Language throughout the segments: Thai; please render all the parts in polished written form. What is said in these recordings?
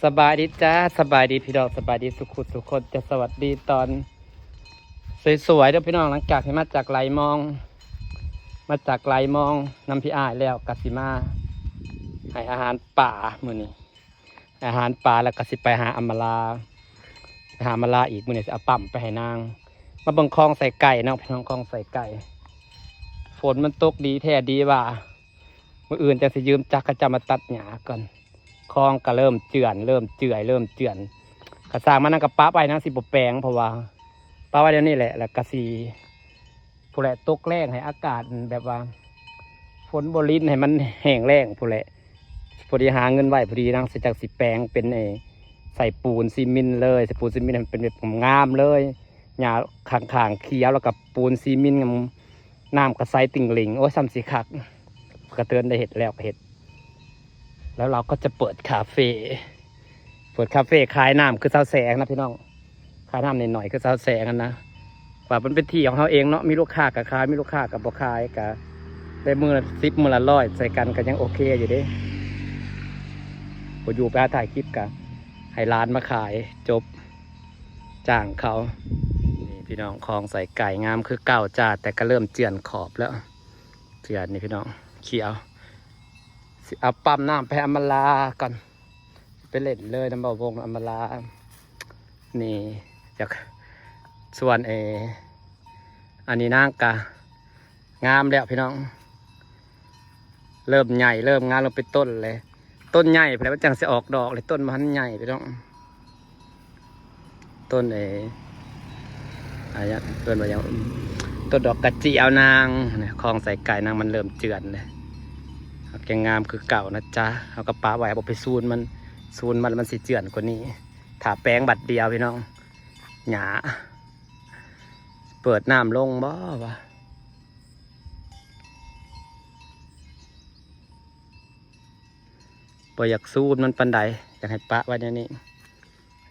สบายดีจ้าสบายดีพี่น้องสบายดีสุขุสุขคนจะสวัสดีตอนสวยๆเด้อพี่น้องหลังจากที่มาจากไหลมองนำพี่อ้ายแล้วกสิมาให้อาหารป่ามื้อนี้อาหารป่าแล้วก็สิไปหาอำมาลาอีกมื้อนี้สิเอาปั๊มไปให้นางมาเบิ่งคลองใส่ไก่น้องพี่น้องคลองใส่ไก่ฝนมันตกดีแท้ดีว่ามื้ออื่นจะสิยืมจักรจะมาตัดหญ้าก่อนคลองก็เริ่มเจือนกระสร้างมันนั่งกับป้าไปนั่งสิบแปลงเพราะว่าป้าไว้เดี๋ยวนี้แหละแล้วกระสีผู้แหละตกแรงให้อากาศแบบว่าฝนบรินให้มันแห้งแรงผู้แหละพอดีหาเงินไว้พอดีนั่งเสร็จจากสิแปลงเป็นใส่ปูนซีเมนต์เลยใส่ปูนซีเมนต์ให้มันเป็นแบบงามเลยหญ้าข้างๆเขียวแล้วกับปูนซีเมนต์น้ำกระไซติ่งหลิงโอ้ยซ้ำสีคักกระเตือนได้เห็ดแล้วเห็ดแล้วเราก็จะเปิดคาเฟ่ขายน้ำคือเสาแสงนะพี่น้องขายน้ำหน่อยๆคือเสาแสงกันนะว่ามันเป็นที่ของเขาเองเนาะมีลูกค้ากับขายมีลูกค้ากับบ่ขายกับได้มือละ10มือละ100ใส่กันก็ยังโอเคอยู่ดิผมอยู่ไปถ่ายคลิปกับให้ร้านมาขายจบจ้างเขานี่พี่น้องคลองใส่ไก่งามคือเก่าจ้าแต่ก็เริ่มเจือนขอบแล้วเจือนนี่พี่น้องเขียวเอาปั๊มน้ำไปอำมาลาก่อนไปเล่นเลยน้ำบ่าวงอำมาลานี่จากส่วนอันนี้นางกะงามแล้วพี่น้องเริ่มใหญ่เริ่มงามลงไปต้นเลยต้นใหญ่พอแล้วมันจังจะออกดอกเลยต้นมันใหญ่พี่น้องต้นอะไรเกินไปอย่างต้นดอกกระเจียวนางคลองใส่ไก่นางมันเริ่มเจือนเลยแกงงามคือเก่านะจ๊ะเอากระป๋าไว้เอาไปซูนมันสิเจือนกว่านี้ถาแป้งบัดเดียวพี่น้องหยาเปิดน้ำลงบ่วะบ่อยากซูนมันปันใดอยากให้ปะไว้ในนี้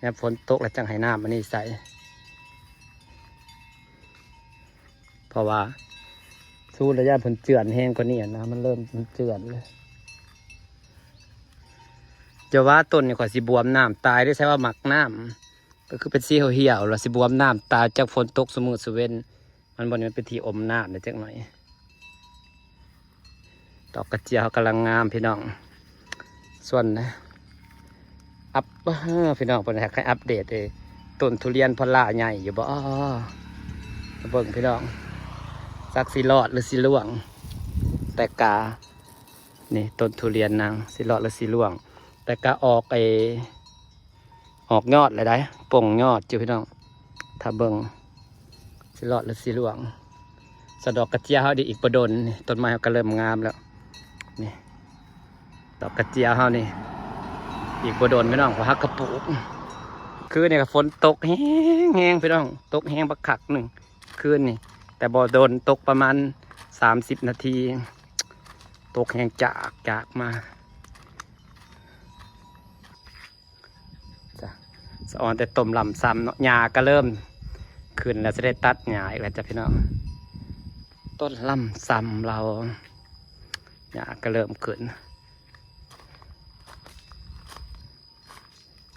แล้วฝนตกแล้วจังให้น้ำมันนี่ใส่เพราะว่าซูนระยะผลเจือนแห้งกว่านี้นะมันเริ่มเจือนเลยจะว่าต้นนี่ขอสิบวมน้ำตายได้ใช่ว่าหมักน้ำก็คือเป็นสีเหี่ยวๆแล้วสิบวมน้ำตายจากฝนตกสมือสเวนมันบนนี้เป็นที่อมน้ำเดี๋ยวจักหน่อยดอกกระเจียวกำลังงามพี่น้องส่วนนะพี่น้องผมอยากให้อัปเดตต้นทุเรียนพลาใหญ่อยู่บ่เบิ่งพี่น้องสักสิรอดหรือสิล่วงแต่กานี่ต้นทุเรียนนางสิรอดหรือสิล่วงแต่ก็ออกยอดเลยได้ป่งยอดจ้ะพี่น้องถ้าเบิ่งสิรอดหรือสิล่วงสะดอกกระเจียวเขาดีอีกประดนต้นไม้เขาก็เริ่มงามแล้วนี่ดอกกระเจียวเขานี่อีกประดนพี่น้องเพราะฮักกระปุกคืนนี่ฝนตกแห้งพี่น้องตกแห้งบักขักหนึ่งคืนนี่แต่บ่โดนตกประมาณ30 นาทีตกแห้งจากมาสะออนแต่ต้มลำซ้ำเนาะหญ้าก็เริ่มขึ้นแล้วจะได้ตัดหญ้าอีกแล้วจ้ะพี่น้องต้นลำซ้ำเราหญ้าก็เริ่มขึ้น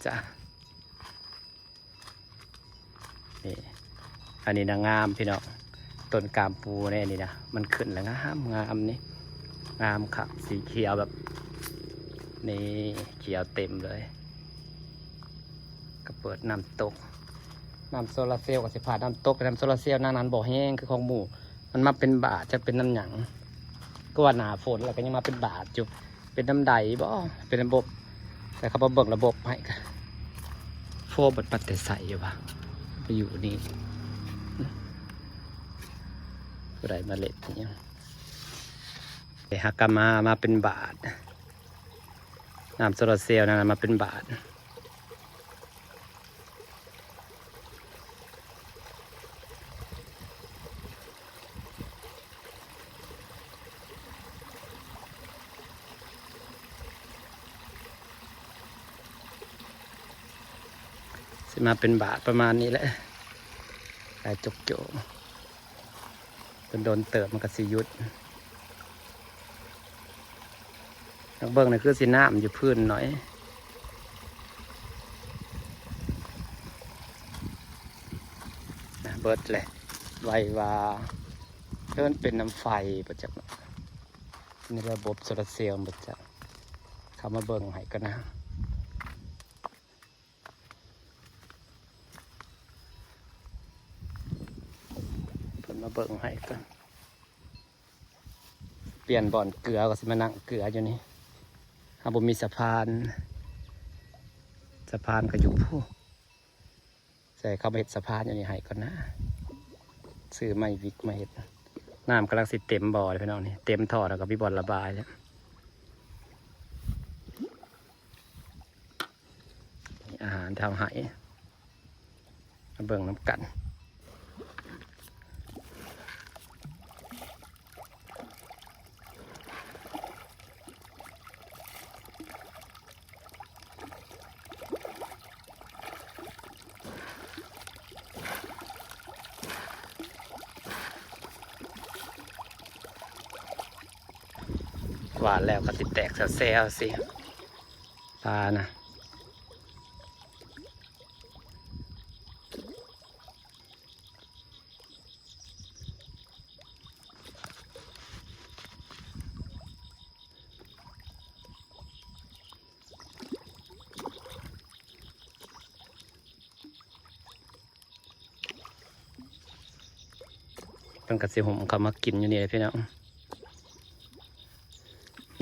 จ้ะนี่อันนี้นะงามพี่น้องต้นกามปูเนี่ยนี่นะมันขึ้นแล้วงามนี่งามครับสีเขียวแบบนี่เขียวเต็มเลยก็เปิดน้ำตกน้ำโซลาเซลล์กับสิพาน้ำตกน้ำโซลาเซลล์นั้นบ่อแห้งคือของหมู่มันมาเป็นบาทจะเป็นน้ำหยังก็ว่าหนาฝนแล้วก็ยังมาเป็นบาทอยู่เป็นน้ำใดบ่เป็นระบบแต่เขาเบิกระบบให้กันโฟบัดปัดแต่ใส่อยู่ปะไปอยู่นี่ก็ได้มาเล็ดอย่างเงี้ยแต่ฮักกามาเป็นบาทน้ำโซลาเซลล์นั้นมาเป็นบาทมาเป็นบาทประมาณนี้แหละแต่จกเป็นโดนเติบมันก็สิยุดนักเบิ้งนี่คือสีน้ำอยู่พื้นหน่อย เบิดเลยไวว่าเพิ่นเป็นน้ำไฟประจักษ์ในระบบโซลาร์เซลล์ประจักษ์เข้ามาเบิ่งให้กันนะเพิ่นมาเบิ่งให้กันเปลี่ยนบ่อนเกลือก็สิมานั่งเกลืออยู่นี่ถ้าบ่มีสะพานก็อยู่ผู้ใส่เข้าไปเห็ดสะพานอยู่นี่ให้ก่อนนะซื้อไม้วิกมาเห็ดน้ำกำลังสิเต็มบ่อเลยพี่น้องนี่เต็มท่อแล้วก็มีบ่อนระบายแล้วอาหารทำให้มาเบิ่งน้ำกันหวานแล้วก็ติดแตกแซวๆสิปลานะเป็นกระสีหมเขามากินอยู่นี่เลยพี่น้อง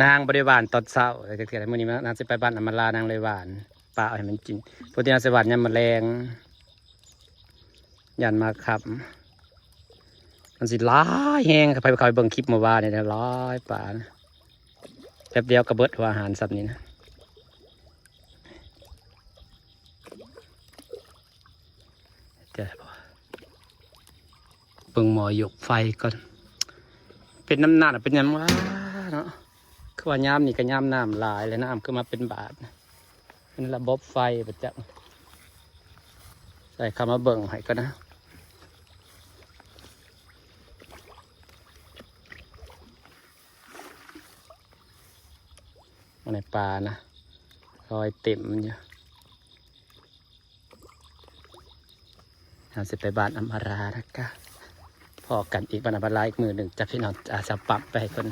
นางบริวารตอนเช้าแต่เกิดอะไรเมื่อนี้นางจะไปบ้านอำมาลานางเลยหวานปลาเอาให้มันกินพวกที่นางสวรรค์เนี่ยมันแรงยันมาขับมันสิร้ายแห้งไปเบิ่งคลิปเมื่อวานเนี่ยร้ายปลาแป๊บเดียวกระเบิดหัวอาหารสับนี้นะเดี๋ยวเบิ่งหมอหยกไฟก่อนเป็นน้ำหนักเป็นยังวะเนาะคือว่าย้ำนี่ก็ย้ำน้ำลายเลยน้ำก็มาเป็นบาทเป็นระบบไฟประจักษ์ใส่คำมาเบิ่งให้ก็นะมาในปลานะรอยเต็มอยู่เราจะไปบ้านอำมารานะกะพอกันอีกบ้านอำมาราอีกมือหนึ่งจะพี่น้องอาจจะปรับไปให้คน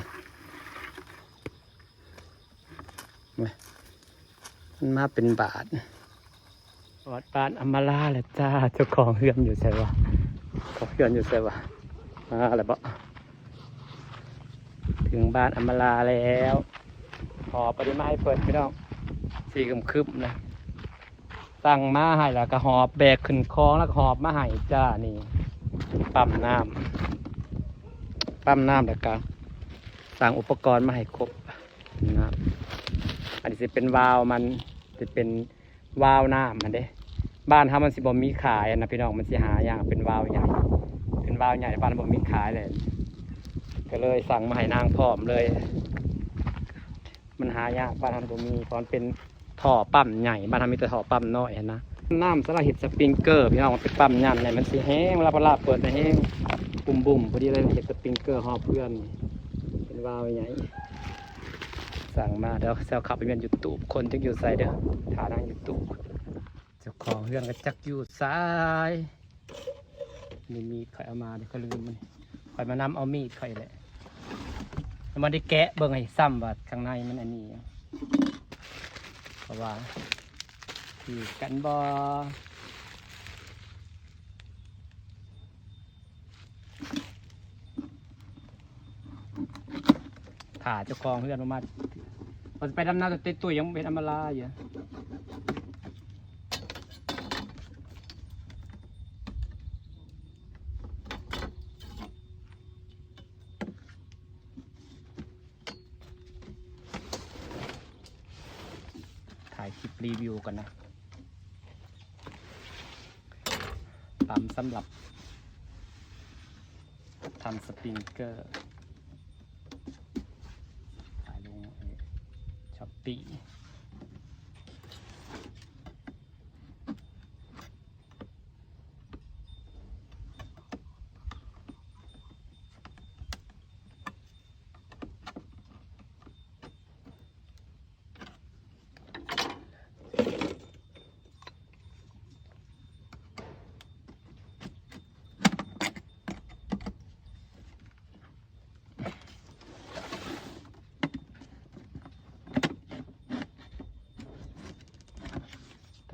มันมาเป็นบาทวัดบ้านอำมาลาแหละจ้าเจ้าของเฮือนอยู่ใช่ปะของเฮือนอยู่ใช่ปะอะไรบ่ถึงบ้านอำมาลาแล้วหอบไปได้มาให้เปิดพี่น้องสีคึมๆนะตั้งมาให้แล้วก็หอบแบกขึ้นคลองแล้วก็หอบมาให้จ้านี่ปั๊มน้แล้วก็สั่งอุปกรณ์มาให้ครบนะอันนี้จะเป็นวาล์วมันจะเป็นวาล์วน้ำมันเด้บ้านเขามันสิบ่มีขายนะพี่น้องมันสิหาอย่างเป็นวาล์วใหญ่บ้านบ่มีขายเลยก็เลยสั่งมาให้นางพร้อมเลยมันหายากบ้านทำบ่มีเพราะมันเป็นท่อปั๊มใหญ่บ้านทำมีแต่ท่อปั๊มน้อยนะน้ำสลัดเห็ดสปริงเกอร์พี่น้องมันเป็นปั๊มใหญ่เนี่ยมันสิแห้งเวลาพลาเปิดมันแห้งบุ่มพอดีเลยเห็ดสปริงเกอร์ห่อเพื่อนเป็นวาล์วใหญ่สั่งมาเดี๋ยวเซลขับไปเรียนยูทูบคนจักอยู่ไซเด้อถ่ายทางยูทูบเจ้าของเรื่องก็จักอยู่ซ้ายนี่มีดข่อยเอามาเดี๋ยวก็ลืมมันข่อยมานำเอามีดข่อยแหละมันได้แกะเบิ่งให้ซ้ำว่าข้างในมันอันนี้เพราะว่าที่กันบอถ่าเจ้าของเพื่อนมาเราจะไปดำน้ำแต่ตัวยังเป็นอำมาลาอยู่ถ่ายคลิปรีวิวกันนะปั๊มสำหรับทำสปริงเกอร์ถ่ายลงช้อปปี้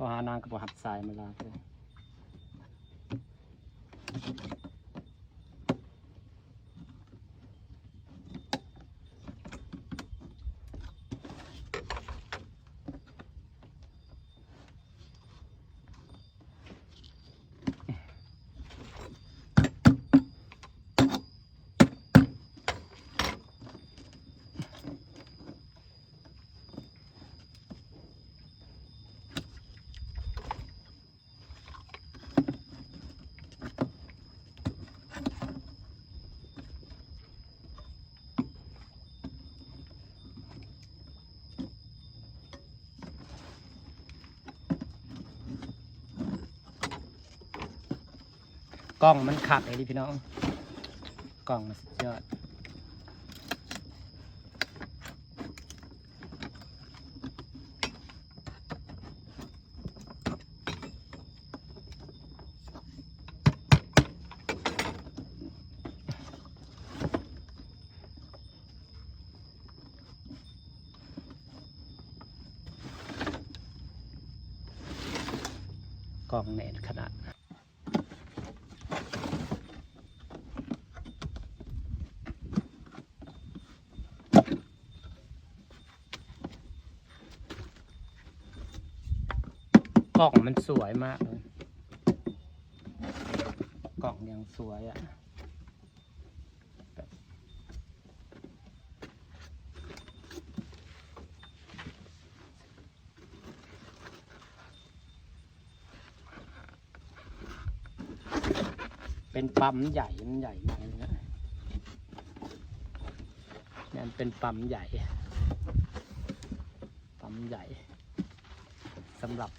อหานางกับหัดทรายมาลาเลย กล้องมันขัดไอ้ดิพี่น้องกล้องมันสุดยอดกล้องเน็ตขนาดกล่องมันสวยมากเลยกล่องยังสวยอ่ะเป็นปั๊มใหญ่มันใหญ่มากเลยนะนี่เป็นปั๊มใหญ่สำหรับ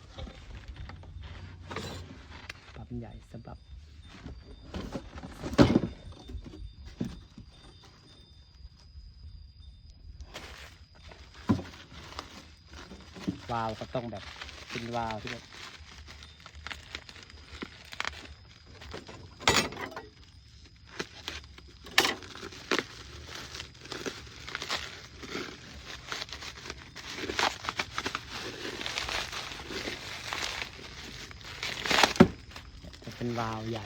ปั๊มใหญ่สำหรับวาล์วก็ต้องแบบเป็นวาล์วที่แบบเป็นวาล์วใหญ่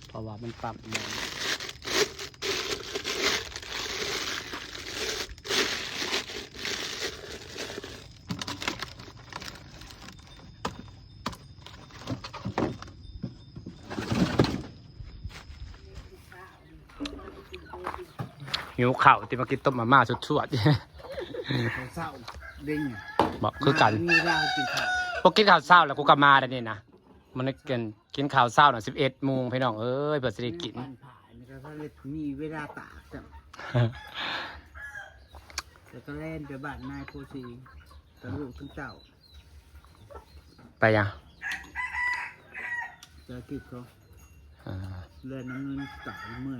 เพราะว่ามันปั๊มน้ำหิวข่าวที่มากินต้มมาม่าสดๆเศร้าเด้ง บอกคือกัน มีเรากินข้าว พวกกินข้าวเช้าแล้วกูกลับมาได้นี่นะมันกินข้าวเช้าหน่อย11 โมงพี่น้องเอ้ยเปิดสิได้กิน ปั่นผ่านแล้วก็เลยมีเวลาตากจังแล้วก็เล่นไปบ้านนายโพสีตะลุกทั้งเจ้า ไปยัง จะกินเขาเล่นน้ำเงินตากเมื่อย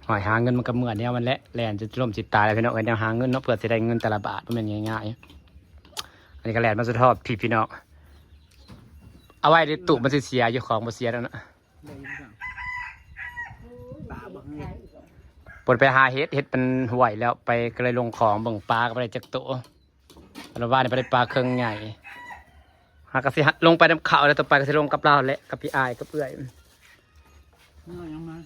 หอยหาเงินมันก็เหมือนเนี่ยมันแหละแลนจะล่มสิตายแล้วพี่น้องเอ้ยแนวหาเงินเนาะเพื่อจะได้เงินแต่ละบาทมันเป็นง่ายๆอันนี้ก็แลนมาสุดทอดพี่น้องเอาไว้ในตู้มันเสียอยู่ของมันเสียแล้วนะ ได้ยังจังปลาบักเงิน ปนไปหาเฮ็ดเป็นห่วยแล้วไปก็เลยลงของเบิ่งปลาก็ไปได้จักโตแล้วว่านี่ไปได้ปลาเครื่องใหญ่หากสิลงไปน้ำเขาแล้วต่อไปก็สิลงกับเราแหละกับพี่อายกับเอื้อย น้อยยังมา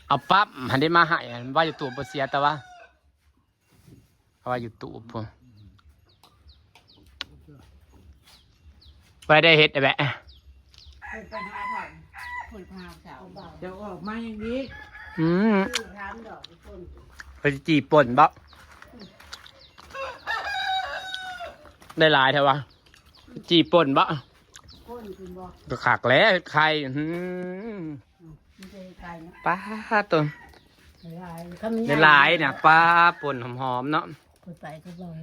เอาปั๊บหันได้มาให้ว่าอยู่ตู้บ่เสียแต่ว่าเอาไว้อยู่ตู้พุ่นไปได้เฮ็ดได้แบะ ไปหาถ่ายผลพาวสาวเบา จะออกมาอย่างนี้ ชื่อร้านดอกคน ไปจีป่นบ่ได้หลายเท่าวะจีป่นบ่ คนคุณบอก ก็ขากแล้วใครไม่ใช่ไกลนะ ป้าตัว ลายเขามี ได้หลายเนี่ยป้าป่นหอมๆเนาะ คนไปก็บอก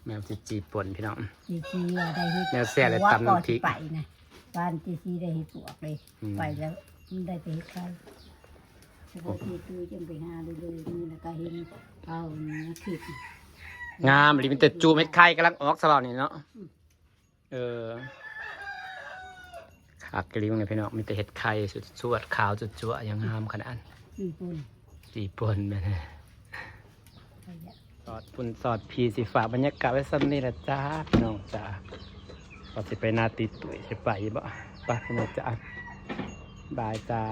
แมวจีป่นพี่น้อง จีว่าได้เห็ด แนวแซ่เลยตำน้ำพริก ไปนะบ้านจีได้เห็ดปวกเลยไปแล้วมันได้แต่เห็ดไข่ปกติคือจังไปหาเลยนี่แล้วก็เห็นเอาเนื้อขิด งามหรือมันจะจูเม็ดไข่กำลังออกสลอนี่เนาะขากกลิ้วเนี่ยพี่น้องมีแต่เห็ดไข่สุดสวดขาวจุดจั่วอย่างงามขนาด จีปุ่น จีป่นไปเลย ไปอ่ะ ต่อ อดปุ่นสอดพีสิฝากบรรยากาศไว้ซ้ำนี่ละจ้าพี่น้องจ้าพอสิไปนาตีตุ๋ยสิไปบ่ไปพี่น้องจ้าบายจ้า